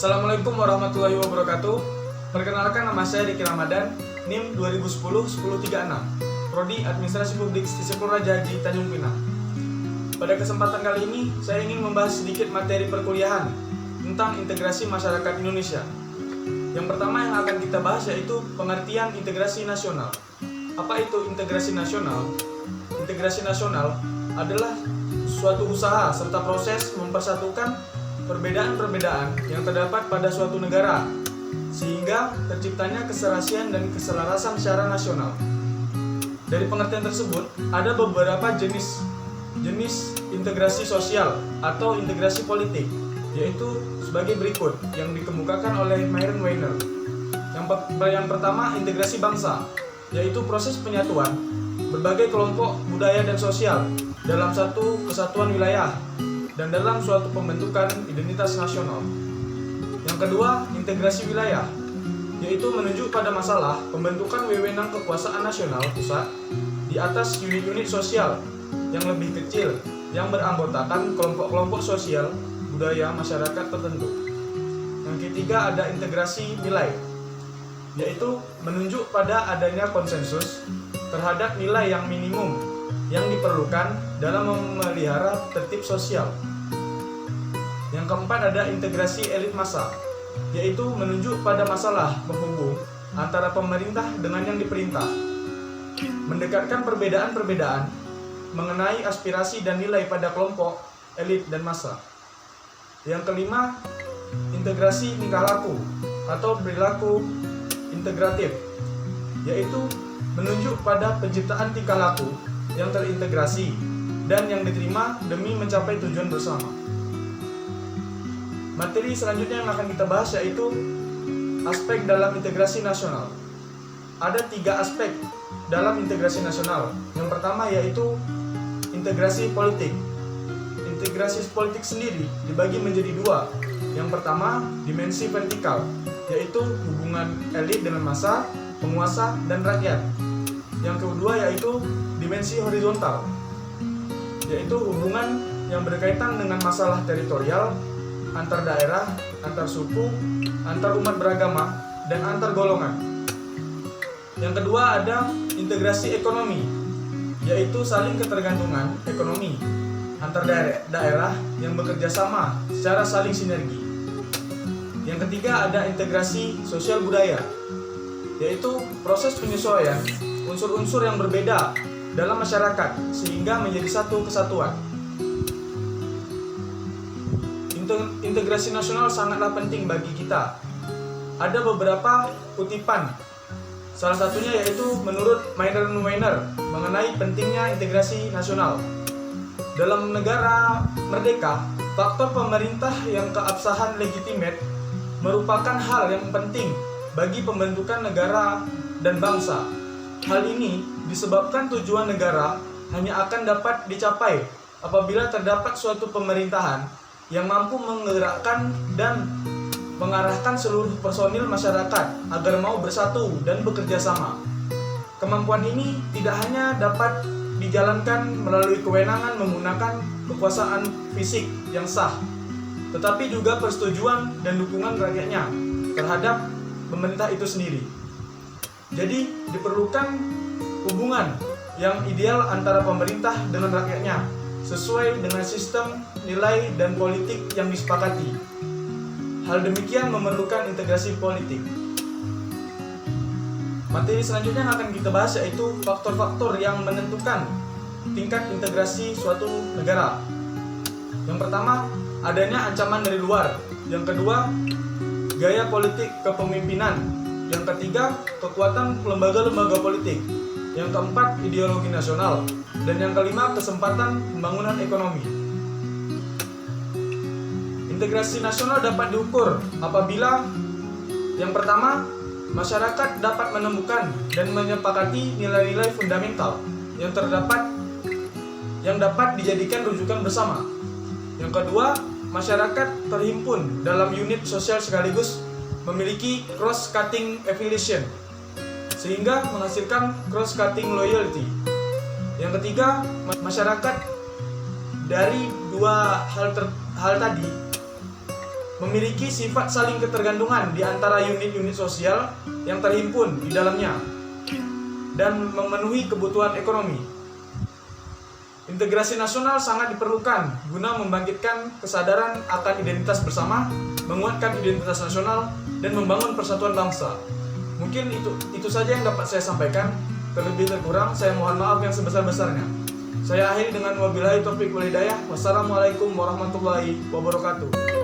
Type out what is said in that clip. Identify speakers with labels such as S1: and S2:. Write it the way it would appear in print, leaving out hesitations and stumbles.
S1: Assalamualaikum warahmatullahi wabarakatuh. Perkenalkan, nama saya Diki Ramadan, NIM 2010-1036, Prodi Administrasi Publik di Sekolah Raja Haji Tanjung Pinang. Pada kesempatan kali ini, saya ingin membahas sedikit materi perkuliahan tentang integrasi masyarakat Indonesia. Yang pertama yang akan kita bahas yaitu pengertian integrasi nasional. Apa itu integrasi nasional? Integrasi nasional adalah suatu usaha serta proses mempersatukan perbedaan-perbedaan yang terdapat pada suatu negara, sehingga terciptanya keserasian dan keselarasan secara nasional. Dari pengertian tersebut, ada beberapa jenis integrasi sosial atau integrasi politik, yaitu sebagai berikut yang dikemukakan oleh Myron Weiner. Yang pertama, integrasi bangsa, yaitu proses penyatuan berbagai kelompok budaya dan sosial dalam satu kesatuan wilayah dan dalam suatu pembentukan identitas nasional. Yang kedua, integrasi wilayah, yaitu menunjuk pada masalah pembentukan wewenang kekuasaan nasional pusat di atas unit-unit sosial yang lebih kecil yang beranggotakan kelompok-kelompok sosial budaya masyarakat tertentu. Yang ketiga, ada integrasi nilai, yaitu menunjuk pada adanya konsensus terhadap nilai yang minimum yang diperlukan dalam memelihara tertib sosial. Yang keempat, ada integrasi elit massa, yaitu menunjuk pada masalah penghubung antara pemerintah dengan yang diperintah, mendekatkan perbedaan-perbedaan mengenai aspirasi dan nilai pada kelompok, elit, dan massa. Yang kelima, integrasi tingkah laku atau perilaku integratif, yaitu menunjuk pada penciptaan tingkah laku yang terintegrasi dan yang diterima demi mencapai tujuan bersama. Materi selanjutnya yang akan kita bahas yaitu aspek dalam integrasi nasional. Ada 3 aspek dalam integrasi nasional. Yang pertama yaitu integrasi politik. Integrasi politik sendiri dibagi menjadi 2. Yang pertama, dimensi vertikal, yaitu hubungan elit dengan massa, penguasa, dan rakyat. Yang kedua yaitu dimensi horizontal, yaitu hubungan yang berkaitan dengan masalah teritorial, antar daerah, antar suku, antar umat beragama, dan antar golongan. Yang kedua ada integrasi ekonomi, yaitu saling ketergantungan ekonomi antar daerah yang bekerja sama secara saling sinergi. Yang ketiga ada integrasi sosial budaya, yaitu proses penyesuaian unsur-unsur yang berbeda dalam masyarakat sehingga menjadi satu kesatuan. Integrasi nasional sangatlah penting bagi kita. Ada beberapa kutipan. Salah satunya yaitu menurut Myron Weiner mengenai pentingnya integrasi nasional. Dalam negara merdeka, faktor pemerintah yang keabsahan legitimate merupakan hal yang penting bagi pembentukan negara dan bangsa. Hal ini disebabkan tujuan negara hanya akan dapat dicapai apabila terdapat suatu pemerintahan yang mampu menggerakkan dan mengarahkan seluruh personil masyarakat agar mau bersatu dan bekerja sama. Kemampuan ini tidak hanya dapat dijalankan melalui kewenangan menggunakan kekuasaan fisik yang sah, tetapi juga persetujuan dan dukungan rakyatnya terhadap pemerintah itu sendiri. Jadi diperlukan hubungan yang ideal antara pemerintah dengan rakyatnya sesuai dengan sistem nilai dan politik yang disepakati. Hal demikian memerlukan integrasi politik. Materi selanjutnya yang akan kita bahas yaitu faktor-faktor yang menentukan tingkat integrasi suatu negara. Yang pertama, adanya ancaman dari luar. Yang kedua, gaya politik kepemimpinan. Yang ketiga, kekuatan lembaga-lembaga politik. Yang keempat, ideologi nasional. Dan yang kelima, kesempatan pembangunan ekonomi. Integrasi nasional dapat diukur apabila yang pertama, masyarakat dapat menemukan dan menyepakati nilai-nilai fundamental yang dapat dijadikan rujukan bersama. Yang kedua, masyarakat terhimpun dalam unit sosial sekaligus memiliki cross-cutting affiliation sehingga menghasilkan cross-cutting loyalty. Yang ketiga, masyarakat dari dua hal tadi memiliki sifat saling ketergantungan di antara unit-unit sosial yang terhimpun di dalamnya dan memenuhi kebutuhan ekonomi. Integrasi nasional sangat diperlukan guna membangkitkan kesadaran akan identitas bersama, menguatkan identitas nasional, dan membangun persatuan bangsa. Mungkin itu saja yang dapat saya sampaikan. Terlebih terkurang, saya mohon maaf yang sebesar-besarnya. Saya akhiri dengan wabillahi taufiq wal hidayah. Wassalamualaikum warahmatullahi wabarakatuh.